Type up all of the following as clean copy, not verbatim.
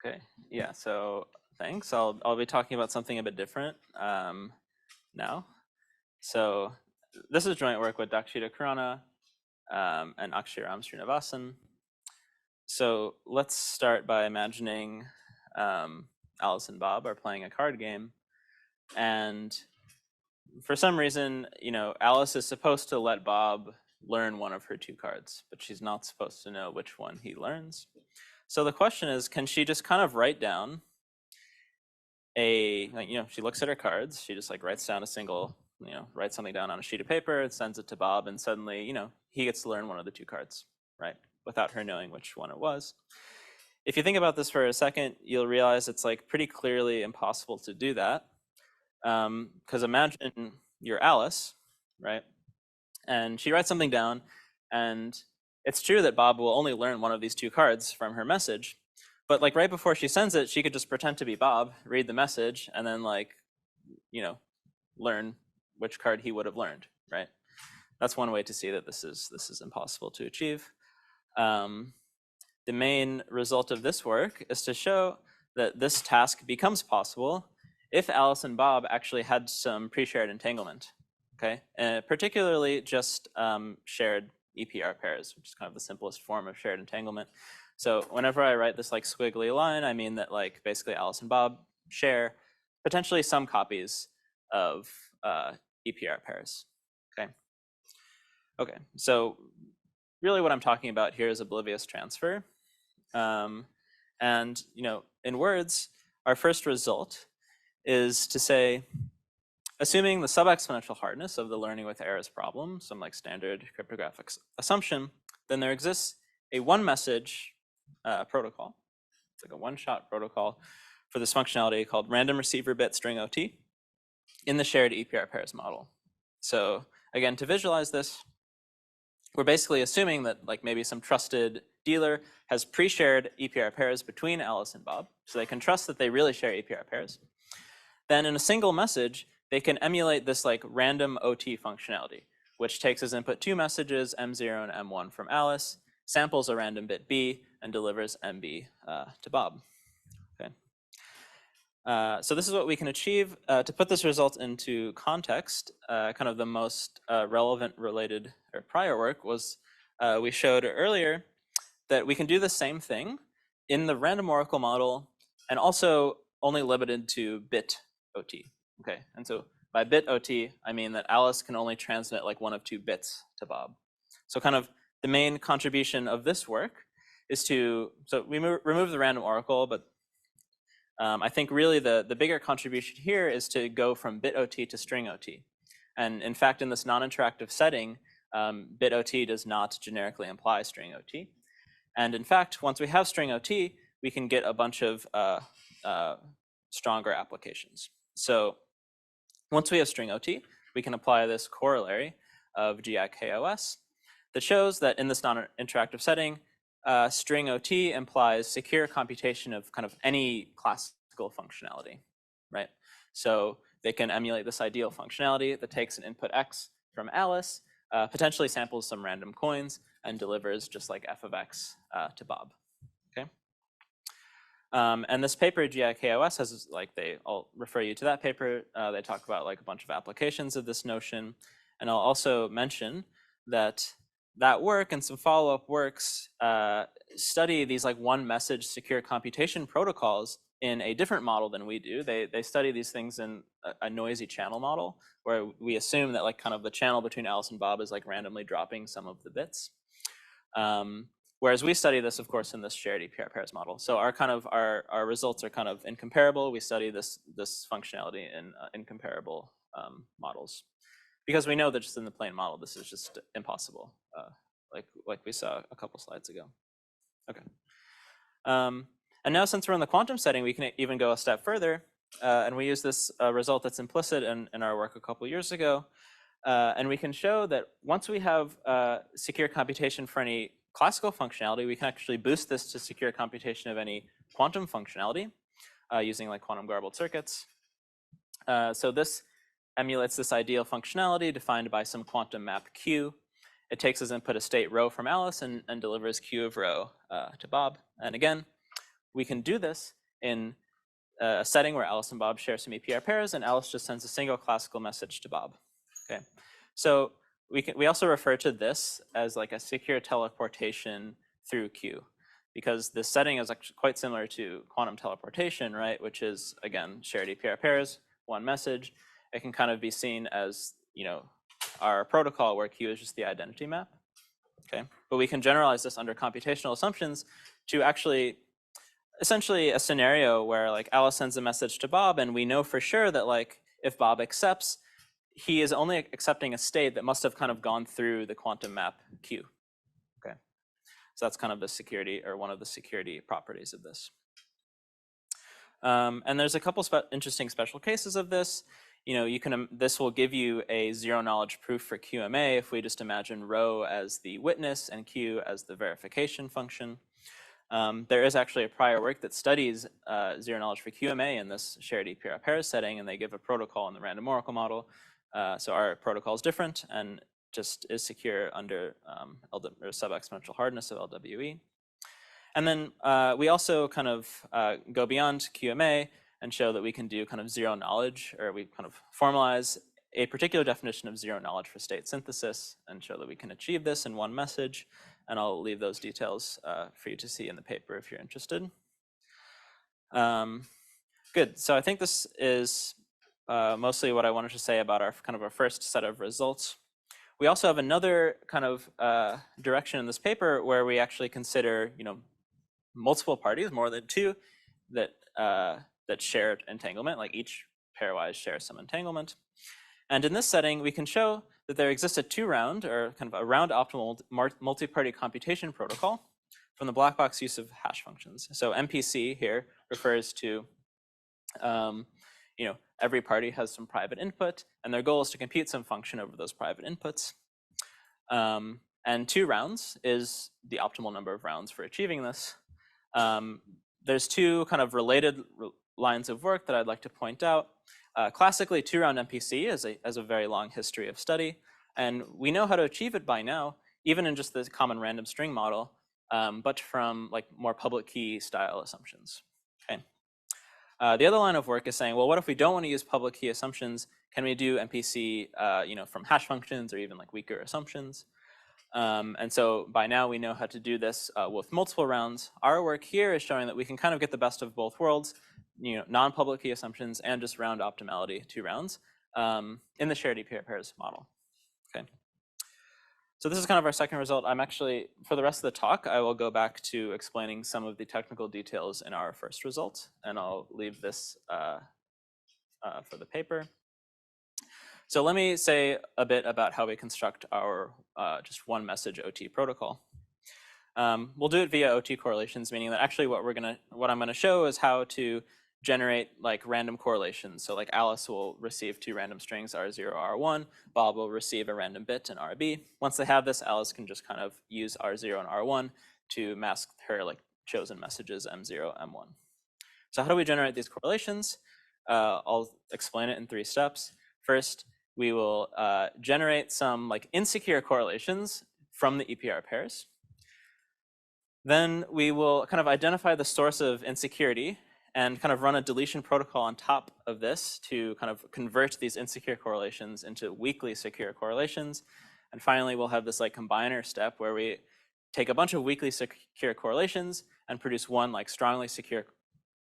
Okay, yeah, so thanks. I'll be talking about something a bit different now. So this is joint work with Dakshita Khurana and Aksharam Srinivasan. So let's start by imagining Alice and Bob are playing a card game, and for some reason, Alice is supposed to let Bob learn one of her two cards, but she's not supposed to know which one he learns. So the question is, can she just kind of write down she looks at her cards, she just writes down a single, writes something down on a sheet of paper, and sends it to Bob, and suddenly, he gets to learn one of the two cards, right? Without her knowing which one it was. If you think about this for a second, you'll realize it's pretty clearly impossible to do that. Because imagine you're Alice, right? And she writes something down, and it's true that Bob will only learn one of these two cards from her message, but right before she sends it, she could just pretend to be Bob, read the message, and then learn which card he would have learned, right? That's one way to see that this is impossible to achieve. The main result of this work is to show that this task becomes possible if Alice and Bob actually had some pre-shared entanglement, okay? Particularly just shared EPR pairs, which is kind of the simplest form of shared entanglement. So whenever I write this squiggly line, I mean that basically Alice and Bob share potentially some copies of EPR pairs, okay? Okay, so really what I'm talking about here is oblivious transfer. And in words, our first result is to say, assuming the sub-exponential hardness of the learning with errors problem, some standard cryptographic assumption, then there exists a one-message protocol. It's a one-shot protocol for this functionality called random receiver bit string OT in the shared EPR pairs model. So again, to visualize this, we're basically assuming that maybe some trusted dealer has pre-shared EPR pairs between Alice and Bob, so they can trust that they really share EPR pairs. Then in a single message, they can emulate this random OT functionality, which takes as input two messages, M0 and M1 from Alice, samples a random bit B, and delivers MB to Bob. Okay. So this is what we can achieve. To put this result into context, kind of the most relevant related or prior work was we showed earlier that we can do the same thing in the random oracle model and also only limited to bit OT. Okay, and so by bit OT, I mean that Alice can only transmit one of two bits to Bob. So kind of the main contribution of this work is so we remove the random oracle, but I think really the bigger contribution here is to go from bit OT to string OT. And in fact, in this non-interactive setting, bit OT does not generically imply string OT. And in fact, once we have string OT, we can get a bunch of stronger applications. So once we have string OT, we can apply this corollary of GIKOS that shows that in this non-interactive setting, string OT implies secure computation of kind of any classical functionality, right? So they can emulate this ideal functionality that takes an input X from Alice, potentially samples some random coins, and delivers just like f of X to Bob, okay? And this paper, GIKOS, has I'll refer you to that paper. They talk about a bunch of applications of this notion. And I'll also mention that work and some follow-up works study these one message secure computation protocols in a different model than we do. They study these things in a noisy channel model where we assume that kind of the channel between Alice and Bob is randomly dropping some of the bits. Whereas we study this, of course, in this shared EPR pairs model. So our results are kind of incomparable. We study this functionality in incomparable models, because we know that just in the plain model, this is just impossible, like we saw a couple slides ago. Okay. And now, since we're in the quantum setting, we can even go a step further, and we use this result that's implicit in our work a couple years ago, and we can show that once we have secure computation for any classical functionality, we can actually boost this to secure computation of any quantum functionality using quantum garbled circuits. So this emulates this ideal functionality defined by some quantum map Q. It takes as input a state rho from Alice and delivers Q of rho to Bob. And again, we can do this in a setting where Alice and Bob share some EPR pairs, and Alice just sends a single classical message to Bob. Okay, so we also refer to this as like a secure teleportation through Q, because this setting is actually quite similar to quantum teleportation, right? Which is, again, shared EPR pairs, one message. It can kind of be seen as, our protocol where Q is just the identity map. Okay, but we can generalize this under computational assumptions to actually essentially a scenario where like Alice sends a message to Bob, and we know for sure that like if Bob accepts, he is only accepting a state that must have kind of gone through the quantum map Q. Okay, so that's kind of the security, or one of the security properties of this. And there's a couple interesting special cases of this. This will give you a zero knowledge proof for QMA if we just imagine rho as the witness and Q as the verification function. There is actually a prior work that studies zero knowledge for QMA in this shared EPR pair setting, and they give a protocol in the random oracle model. So our protocol is different and just is secure under sub-exponential hardness of LWE. And then we also kind of go beyond QMA and show that we can do kind of zero knowledge, or we kind of formalize a particular definition of zero knowledge for state synthesis and show that we can achieve this in one message. And I'll leave those details for you to see in the paper if you're interested. Good, so I think this is mostly what I wanted to say about our first set of results. We also have another kind of direction in this paper where we actually consider, multiple parties, more than two, that share entanglement, like each pairwise shares some entanglement. And in this setting, we can show that there exists a two-round, or kind of a round optimal multi-party computation protocol from the black box use of hash functions. So MPC here refers to, every party has some private input, and their goal is to compute some function over those private inputs. And 2 rounds is the optimal number of rounds for achieving this. There's two kind of related lines of work that I'd like to point out. Classically, 2-round MPC has a very long history of study, and we know how to achieve it by now, even in just the common random string model, but from like more public key style assumptions. Okay. The other line of work is saying, well, what if we don't want to use public key assumptions? Can we do MPC, from hash functions or even like weaker assumptions? And so by now we know how to do this with multiple rounds. Our work here is showing that we can kind of get the best of both worlds, non-public key assumptions and just round optimality, 2 rounds, in the shared EPR pairs model. Okay. So this is kind of our second result. I'm actually, for the rest of the talk, I will go back to explaining some of the technical details in our first result, and I'll leave this for the paper. So let me say a bit about how we construct our just one message OT protocol. We'll do it via OT correlations, meaning that actually what I'm gonna show is how to generate like random correlations. So like Alice will receive 2 random strings, R0, R1. Bob will receive a random bit in RB. Once they have this, Alice can just kind of use R0 and R1 to mask her like chosen messages M0, M1. So how do we generate these correlations? I'll explain it in 3 steps. First, we will generate some like insecure correlations from the EPR pairs. Then we will kind of identify the source of insecurity and kind of run a deletion protocol on top of this to kind of convert these insecure correlations into weakly secure correlations. And finally, we'll have this like combiner step where we take a bunch of weakly secure correlations and produce one like strongly secure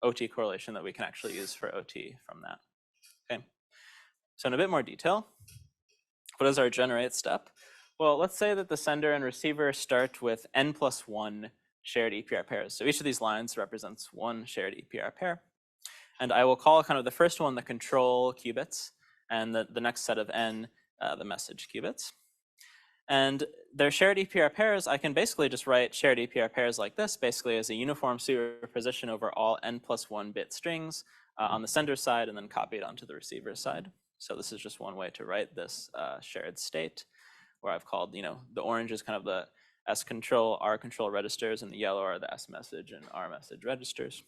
OT correlation that we can actually use for OT from that. Okay. So in a bit more detail, what is our generate step? Well, let's say that the sender and receiver start with n+1 shared EPR pairs. So each of these lines represents 1 shared EPR pair. And I will call kind of the first one the control qubits, and the next set of n the message qubits. And their shared EPR pairs, I can basically just write shared EPR pairs like this, basically as a uniform superposition over all n+1 bit strings on the sender side, and then copy it onto the receiver side. So this is just one way to write this shared state, where I've called, the orange is kind of the S control, R control registers, and the yellow are the S message and R message registers.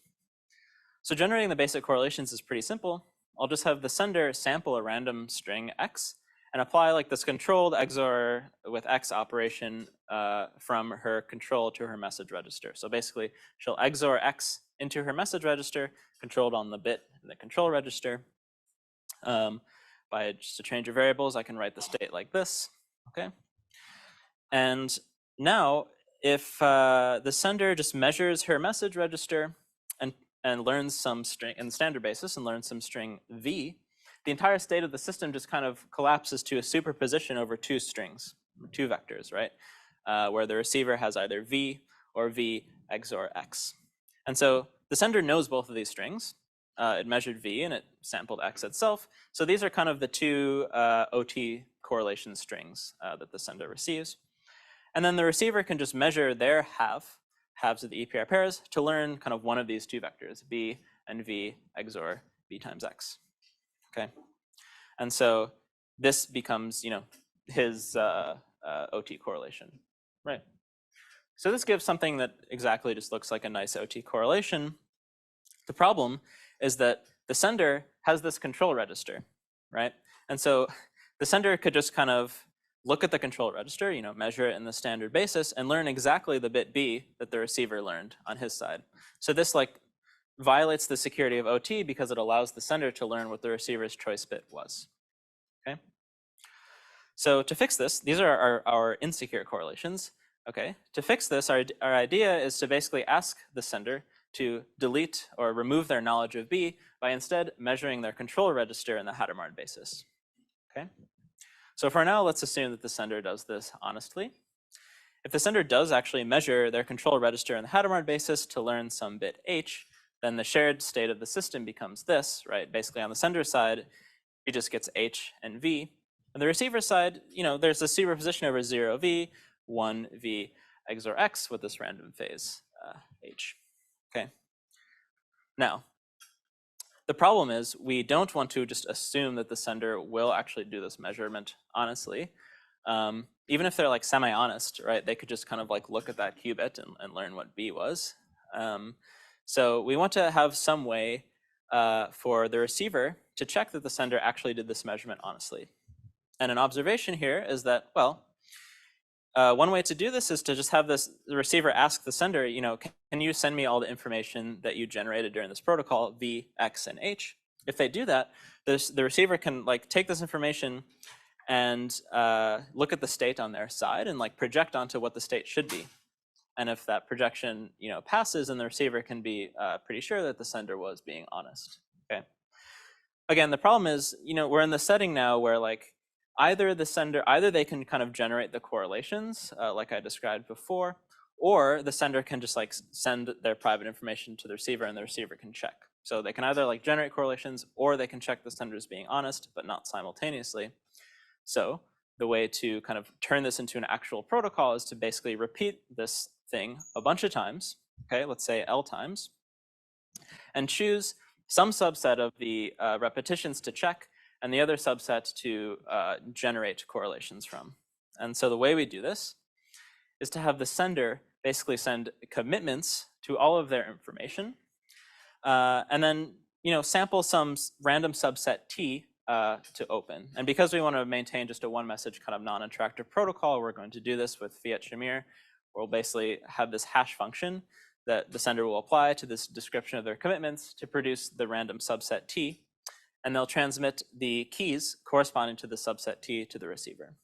So generating the basic correlations is pretty simple. I'll just have the sender sample a random string X, and apply like this controlled XOR with X operation from her control to her message register. So basically, she'll XOR X into her message register, controlled on the bit in the control register. By just a change of variables, I can write the state like this, okay? And now, if the sender just measures her message register and learns some string in the standard basis and learns some string V, the entire state of the system just kind of collapses to a superposition over two strings, two vectors, right? Where the receiver has either V or V XOR X. And so the sender knows both of these strings. It measured V and it sampled X itself. So these are kind of the two OT correlation strings that the sender receives. And then the receiver can just measure their halves of the EPR pairs to learn kind of one of these two vectors, B and V XOR B times X. Okay, and so this becomes, his OT correlation, right? So this gives something that exactly just looks like a nice OT correlation. The problem is that the sender has this control register, right? And so the sender could just kind of look at the control register, measure it in the standard basis, and learn exactly the bit B that the receiver learned on his side. So this violates the security of OT because it allows the sender to learn what the receiver's choice bit was. Okay. So to fix this, these are our insecure correlations. Okay. To fix this, our idea is to basically ask the sender to delete or remove their knowledge of B by instead measuring their control register in the Hadamard basis. Okay. So for now, let's assume that the sender does this honestly. If the sender does actually measure their control register in the Hadamard basis to learn some bit H, then the shared state of the system becomes this, right? Basically on the sender side, he just gets H and V. On the receiver side, there's a superposition over 0V, 1V XOR X with this random phase H, okay? Now, the problem is we don't want to just assume that the sender will actually do this measurement honestly. Even if they're semi-honest, right? They could just kind of look at that qubit and learn what B was. So we want to have some way for the receiver to check that the sender actually did this measurement honestly. And an observation here is that, well, one way to do this is to just have the receiver ask the sender, can you send me all the information that you generated during this protocol, V, X, and H? If they do that, the receiver can take this information and look at the state on their side and project onto what the state should be. And if that projection passes, then the receiver can be pretty sure that the sender was being honest. Okay. Again, the problem is, we're in the setting now where either they can kind of generate the correlations like I described before, or the sender can just send their private information to the receiver and the receiver can check. So they can either generate correlations or they can check the sender's being honest, but not simultaneously. So the way to kind of turn this into an actual protocol is to basically repeat this thing a bunch of times, okay, let's say L times, and choose some subset of the repetitions to check and the other subset to generate correlations from. And so the way we do this is to have the sender basically send commitments to all of their information, and then sample some random subset T to open. And because we want to maintain just a one message kind of non-interactive protocol, we're going to do this with Fiat Shamir. We'll basically have this hash function that the sender will apply to this description of their commitments to produce the random subset T. And they'll transmit the keys corresponding to the subset T to the receiver.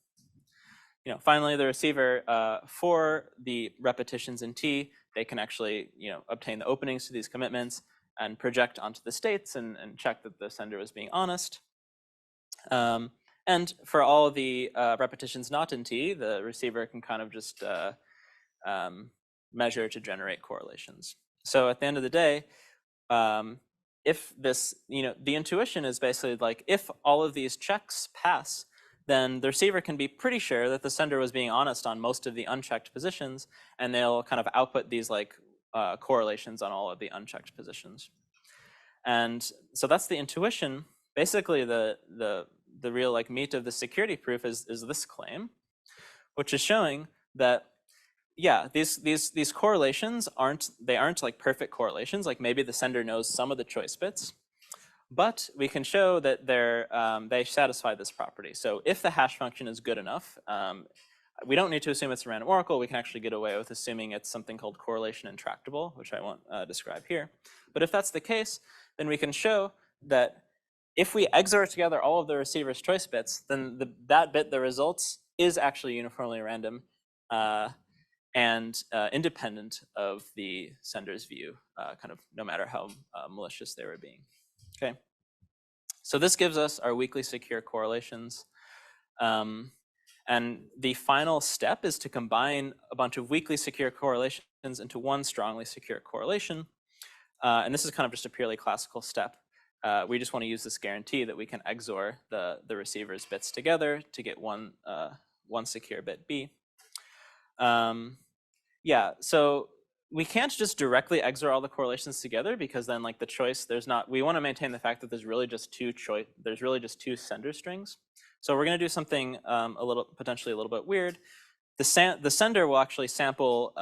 Finally, the receiver, for the repetitions in T, they can actually obtain the openings to these commitments and project onto the states and check that the sender was being honest. And for all of the repetitions not in T, the receiver can kind of just measure to generate correlations. So at the end of the day, if this, the intuition is basically if all of these checks pass, then the receiver can be pretty sure that the sender was being honest on most of the unchecked positions, and they'll kind of output these correlations on all of the unchecked positions. And so that's the intuition. Basically, the real meat of the security proof is this claim, which is showing that yeah, these correlations aren't perfect correlations. Maybe the sender knows some of the choice bits, But we can show that they satisfy this property. So if the hash function is good enough, we don't need to assume it's a random oracle. We can actually get away with assuming it's something called correlation intractable, which I won't describe here. But if that's the case, then we can show that if we XOR together all of the receiver's choice bits, then that bit that results is actually uniformly random and independent of the sender's view, kind of no matter how malicious they were being. Okay. So this gives us our weakly secure correlations. And the final step is to combine a bunch of weakly secure correlations into one strongly secure correlation. And this is kind of just a purely classical step. We just want to use this guarantee that we can XOR the receiver's bits together to get one secure bit B. Yeah, so we can't just directly XOR all the correlations together because then like the choice, we want to maintain the fact that there's really just two sender strings. So we're going to do something potentially a little bit weird. The sender will actually sample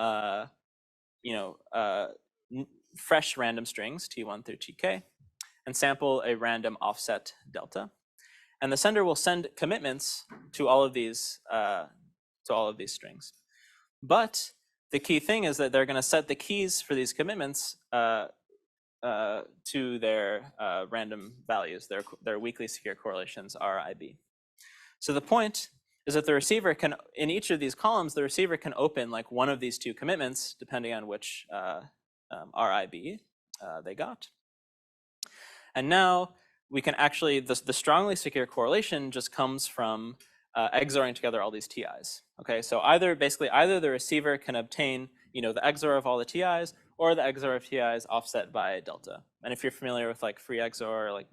fresh random strings T1 through Tk and sample a random offset delta. And the sender will send commitments to all of these strings. But the key thing is that they're going to set the keys for these commitments to their random values, their weakly secure correlations, RIB. So the point is that the receiver can, in each of these columns, the receiver can open like one of these two commitments, depending on which RIB they got. And now we can actually, the strongly secure correlation just comes from XORing together all these TIs. Okay, so either the receiver can obtain the XOR of all the TIs, or the XOR of TIs offset by delta. And if you're familiar with like free XOR, like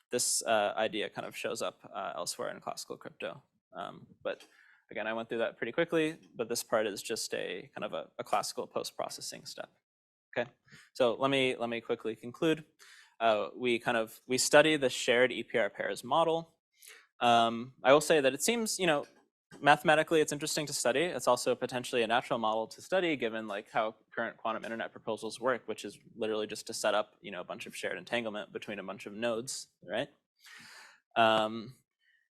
this idea kind of shows up elsewhere in classical crypto. But again, I went through that pretty quickly, but this part is just a kind of a classical post-processing step. Okay, so let me quickly conclude. We study the shared EPR pairs model. I will say that it seems, mathematically it's interesting to study. It's also potentially a natural model to study given like how current quantum internet proposals work, which is literally just to set up, a bunch of shared entanglement between a bunch of nodes, right?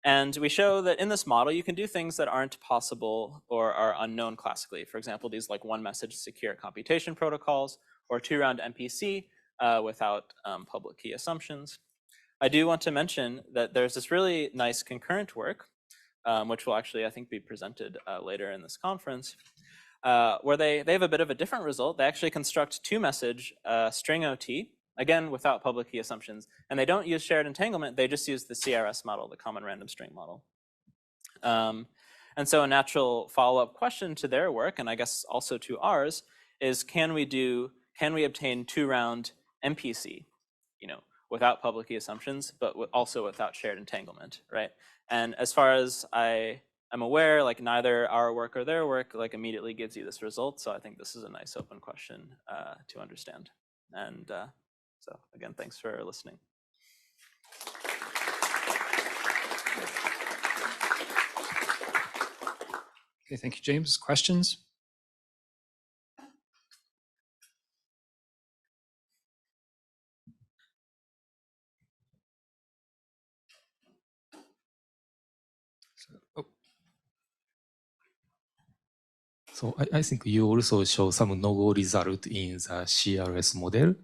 And we show that in this model, you can do things that aren't possible or are unknown classically. For example, these like one message secure computation protocols or 2-round MPC without public key assumptions. I do want to mention that there's this really nice concurrent work, which will actually, I think, be presented later in this conference, where they have a bit of a different result. They actually construct 2-message string OT, again, without public key assumptions. And they don't use shared entanglement. They just use the CRS model, the common random string model. And so a natural follow-up question to their work, and I guess also to ours, is can we obtain 2-round MPC, without public key assumptions, but also without shared entanglement, right? And as far as I'm aware, like neither our work or their work like immediately gives you this result. So I think this is a nice open question to understand. And so again, thanks for listening. Okay, thank you, James. Questions? So I think you also show some no-go result in the CRS model.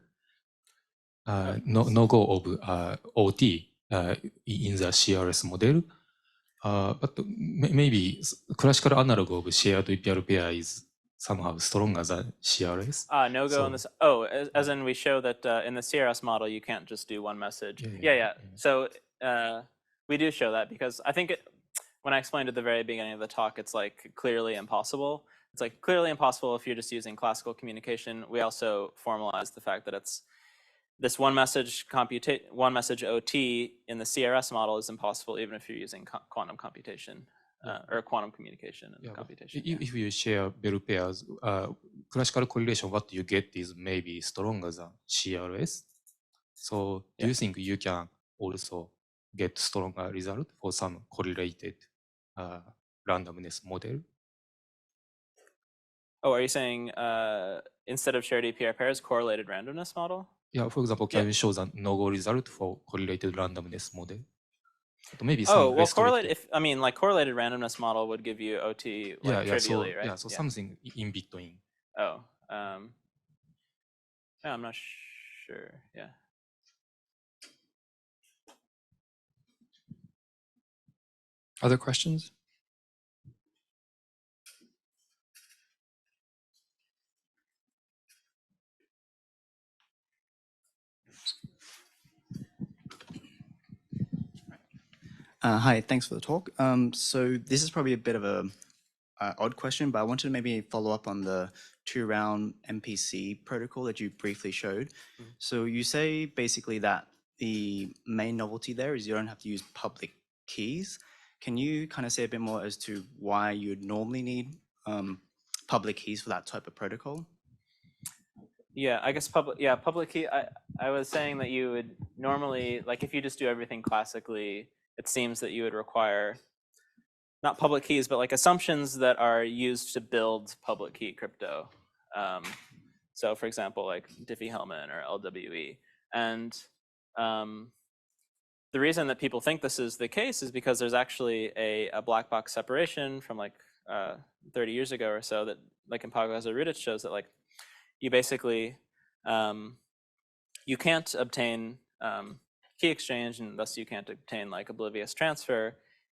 No-go of OT in the CRS model. But maybe classical analog of shared EPR pair is somehow stronger than CRS. No-go in this. Oh, as in we show that in the CRS model, you can't just do one message. Yeah. So we do show that because I think when I explained at the very beginning of the talk, it's like clearly impossible. It's like clearly impossible if you're just using classical communication. We also formalize the fact that it's this one message OT in the CRS model is impossible even if you're using quantum computation or quantum communication and computation. If you share Bell pairs, classical correlation, what you get is maybe stronger than CRS. So do you think you can also get stronger result for some correlated randomness model? Oh, are you saying instead of shared EPR pairs, correlated randomness model? Yeah, for example, can Yeah. you show the no-go result for correlated randomness model? But maybe Oh, some well, restricted. correlated randomness model would give you OT like trivially, right? So something in between. Oh, yeah, I'm not sure. Yeah. Other questions? Hi, thanks for the talk. So this is probably a bit of a odd question, but I wanted to maybe follow up on the two-round MPC protocol that you briefly showed. Mhm. So you say basically that the main novelty there is you don't have to use public keys. Can you kind of say a bit more as to why you'd normally need public keys for that type of protocol? Yeah, I guess public key. I was saying that you would normally, like if you just do everything classically, it seems that you would require not public keys, but like assumptions that are used to build public key crypto. So for example, like Diffie-Hellman or LWE. And the reason that people think this is the case is because there's actually a black box separation from like 30 years ago or so that like in Pagazarudich shows that like you basically, you can't obtain key exchange, and thus you can't obtain like oblivious transfer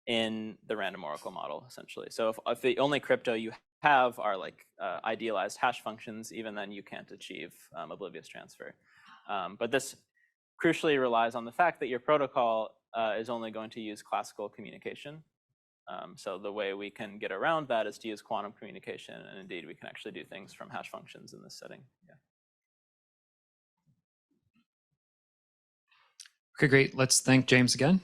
in the random oracle model, essentially. So if the only crypto you have are like idealized hash functions, even then you can't achieve oblivious transfer. But this crucially relies on the fact that your protocol is only going to use classical communication. So the way we can get around that is to use quantum communication, and indeed we can actually do things from hash functions in this setting. Yeah. Okay, great. Let's thank James again.